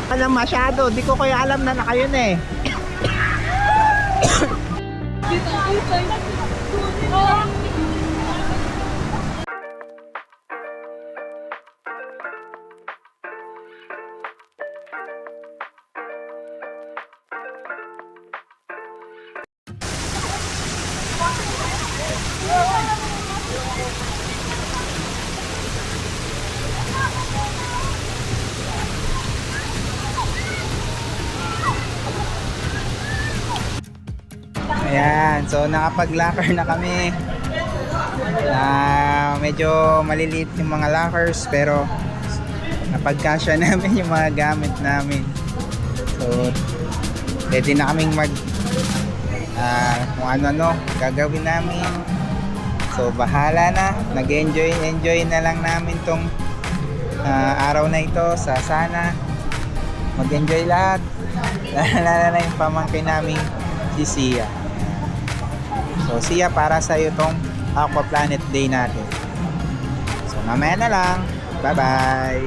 Alam masyado, di ko kaya alam na nakayon eh. Ayan, so nakapag-locker na kami. Medyo maliliit yung mga lockers pero napagkasya namin yung mga gamit namin. So ready na kaming kung ano-ano gagawin namin. So bahala na, nag-enjoy na lang namin tong araw na ito. Sana mag-enjoy lahat. Lalo na yung pamangkin namin si Sia. So Sia, para sa iyo tong Aqua Planet Day natin. So mamaya na lang. Bye bye.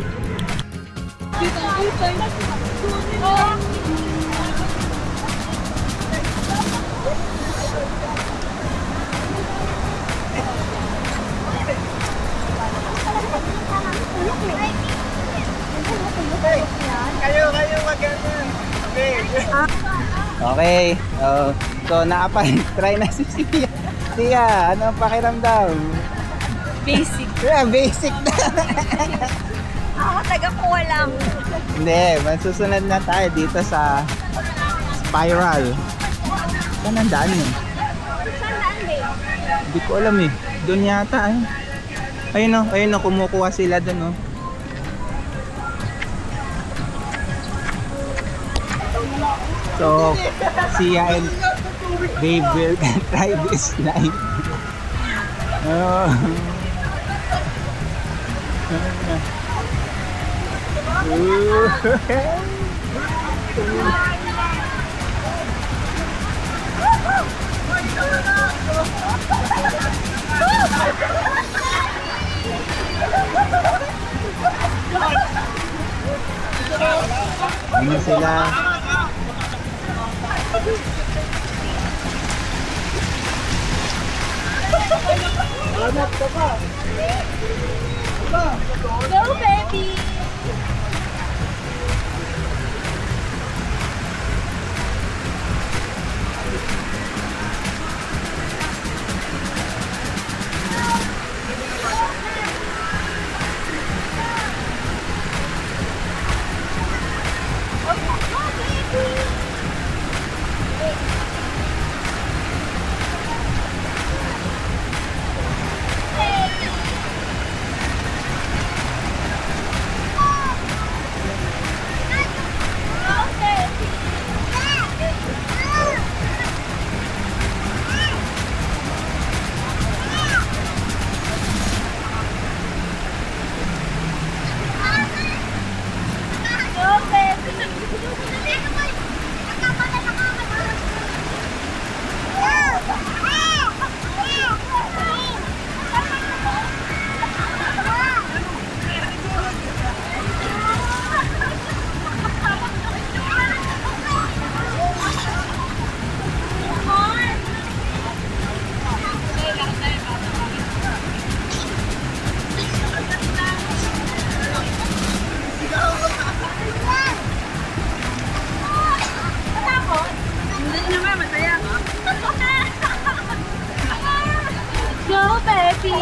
Kayo maganda. Okay. So nakapag-try na si Sia. Sia, ano ang pakiramdam? Basic. Yeah, basic na. Ako, taga-kuha lang. Hindi, masusunod na tayo dito sa Spiral. Saan ang daan yun? Saan daan, babe? Hindi ko alam eh. Doon yata eh. Ayun o, kumukuha sila doon oh. So, Sia and Dave will try this live. Oh. Ano sila? Go, baby! Go, baby!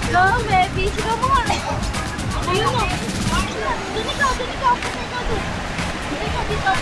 Go, baby! Sigaw mo nga! Ayun mo! Doon ikaw! Doon ikaw! Dito!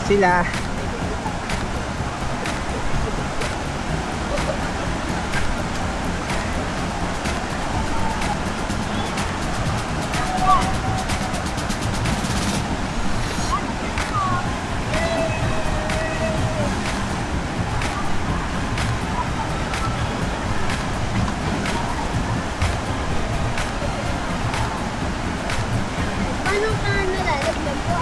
sila. Paano ka nalalaglag ko?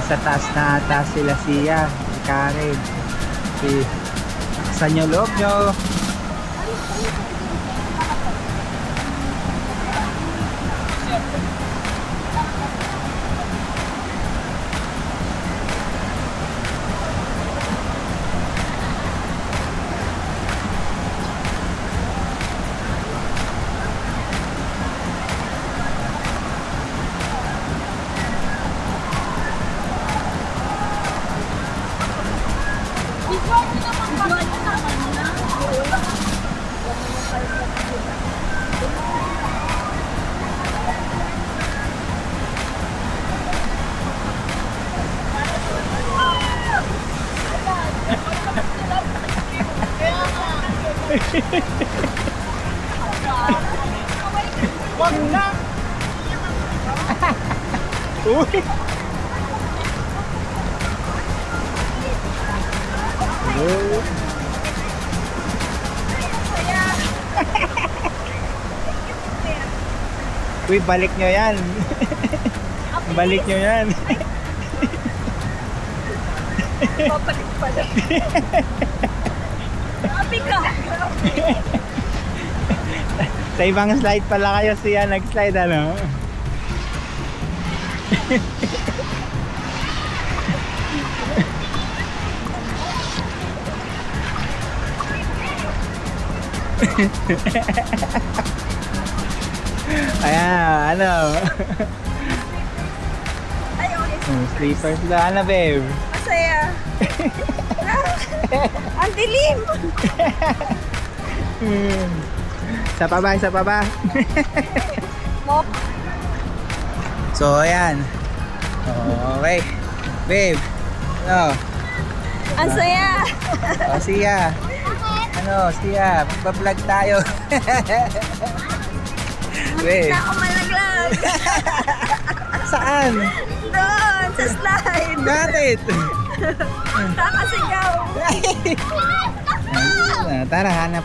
Sa taas na ata sila siya, si Karen. Saan yung loob nyo? Wag na! Uy! Uy, balik nyo yan. Balik nyo yan. Babalik pala. Sabi ka. Sa ibang slide pala kayo siya nag-slide, ano? Ayan, ano? Ay, okay. Sleepers na, ano, babe? Masaya. Ang dilim. Sa baba, sa baba. Mop. So, ayan. Okay. Babe, ano? Ang saya. O, siya. Ano, siya. Magpa-vlog tayo. Babe. Hindi ako malaglag. Saan? Doon, sa slide. Bakit? Kakasigaw. Tara, hanap.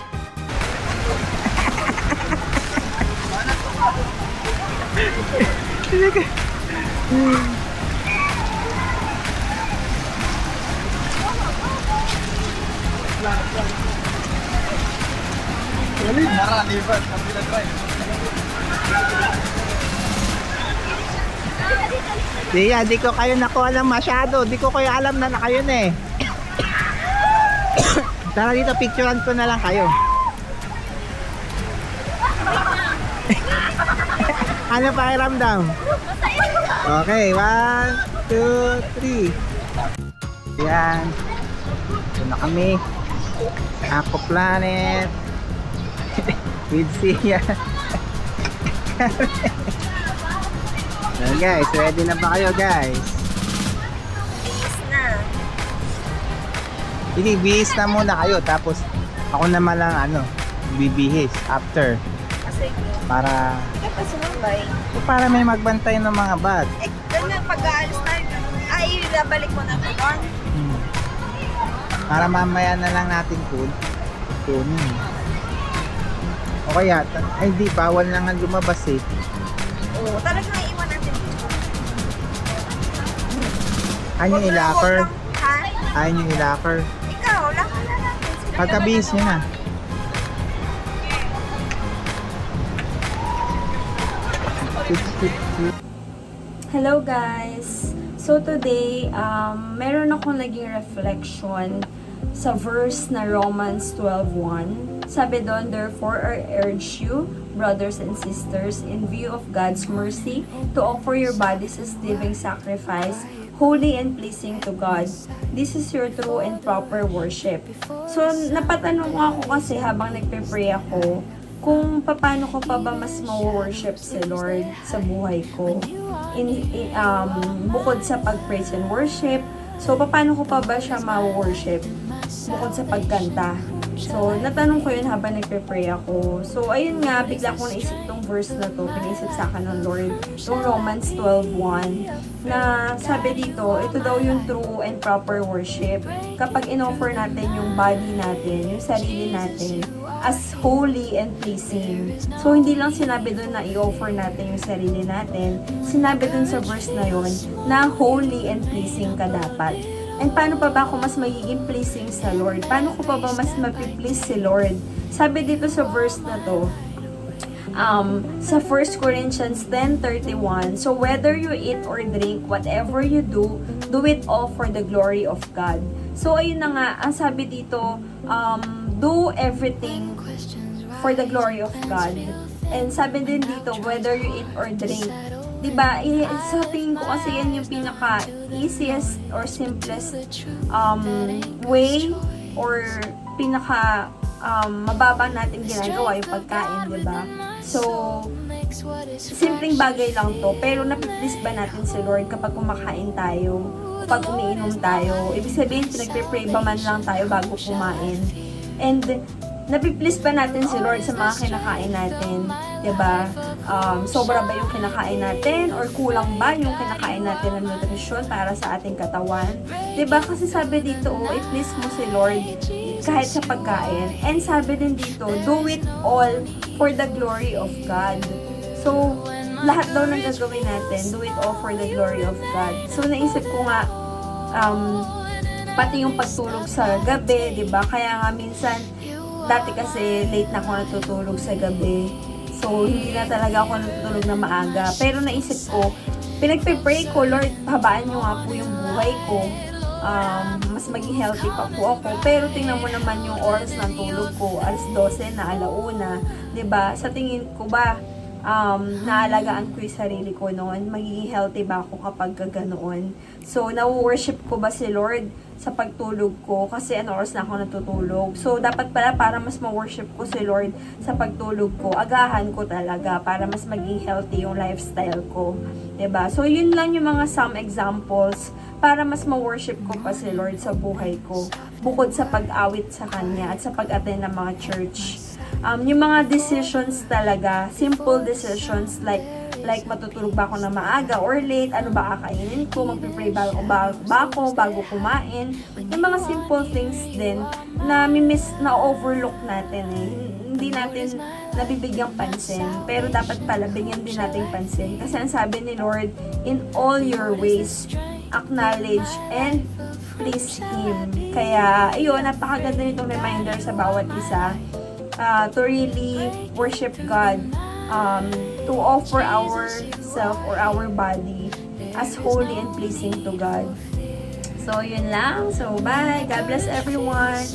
Di ko kayo nakuha ng masyado. Di ko kayo alam na kayo na eh. Tara dito, picturean ko na lang kayo. Ano pakiramdam? Okay, 1, 2, 3. Yan. Ito na kami. Ako Planet. With Sia. So guys, ready na ba kayo guys? Bihis na. Sige, bihis na muna kayo. Tapos ako naman lang ano, bibihis after. Kasi, Para kapag sumabay. para may magbantay ng mga bag. Eh, ganun, pag-aalis tayo, ay, nabalik mo na ito doon. Para mamaya na lang natin kunin. O kaya, ay di, bawal na nga lumabas eh. Oo, talagang iiwan natin dito. Ayaw yung i-locker. Ha? Ayaw yung i-locker. Ikaw, locker na natin. Pagkabihis nyo na. Hello guys! So today, meron akong naging reflection sa verse na Romans 12:1. Sabi doon, therefore I urge you, brothers and sisters, in view of God's mercy, to offer your bodies as living sacrifice, holy and pleasing to God. This is your true and proper worship. So napatanong ako kasi habang nagpe-pray ako, kung paano ko pa ba mas ma-worship si Lord sa buhay ko. Bukod sa pag-praise and worship, so paano ko pa ba siya ma-worship bukod sa pagkanta. So, natanong ko yun habang nagpe-pray ako. So, ayun nga, bigla ko naisip tong verse na to, pinaisip sa akin ng Lord, yung Romans 12:1, na sabi dito, ito daw yung true and proper worship. Kapag in-offer natin yung body natin, yung sarili natin, as holy and pleasing. So, hindi lang sinabi doon na i-offer natin yung sarili natin, sinabi doon sa verse na yun, na holy and pleasing ka dapat. And paano pa ba ako mas magiging pleasing sa Lord? Paano ko pa ba mas mapiplease si Lord? Sabi dito sa verse na to, sa 1 Corinthians 10:31, so whether you eat or drink, whatever you do, do it all for the glory of God. So ayun na nga, ang sabi dito, do everything for the glory of God. And sabi din dito, whether you eat or drink, diba, sa tingin ko kasi yan yung pinaka easiest or simplest way or pinaka mababa natin ginagawa yung pagkain, diba? So, simpleng bagay lang to, pero napiplease ba natin si Lord kapag kumakain tayo, kapag umiinom tayo? Ibig sabihin, pinagpe-pray ba man lang tayo bago kumain? And, napiplease ba natin si Lord sa mga kinakain natin? Diba? Sobra ba yung kinakain natin? Or kulang ba yung kinakain natin ng nutrisyon para sa ating katawan? Diba? Kasi sabi dito, i-please mo si Lord kahit sa pagkain. And sabi din dito, do it all for the glory of God. So, lahat daw ng gagawin natin, do it all for the glory of God. So, naisip ko nga, pati yung pagtulog sa gabi, diba? Kaya nga minsan, dati kasi late na ako natutulog sa gabi. So, hindi na talaga ako natutulog na maaga. Pero naisip ko, pinagpe-pray ko, Lord, habaan nyo nga po yung buhay ko. Mas maging healthy pa po ako. Pero tingnan mo naman yung oras ng tulog ko, alas 12 na, alauna. 'Di ba? Sa tingin ko ba, naalagaan ko yung sarili ko noon? Magiging healthy ba ako kapag ganoon? So, na-worship ko ba si Lord sa pagtulog ko? Kasi ano oras na ako natutulog. So, dapat pala para mas ma-worship ko si Lord sa pagtulog ko, agahan ko talaga para mas maging healthy yung lifestyle ko. 'Di ba? So, yun lang yung mga some examples para mas ma-worship ko pa si Lord sa buhay ko. Bukod sa pag-awit sa Kanya at sa pag-attend ng mga church. Yung mga decisions talaga, simple decisions like matutulog ba ako na maaga or late, ano ba kakainin ko, magpipray ba ako bago kumain. Yung mga simple things din na overlook natin eh. Hindi natin nabibigyang pansin, pero dapat pala bigyan din natin pansin. Kasi ang sabi ni Lord, in all your ways, acknowledge and please Him. Kaya, ayun, napakaganda nitong reminder sa bawat isa to really worship God, to offer ourself or our body as holy and pleasing to God. So, yun lang. So, bye. God bless everyone.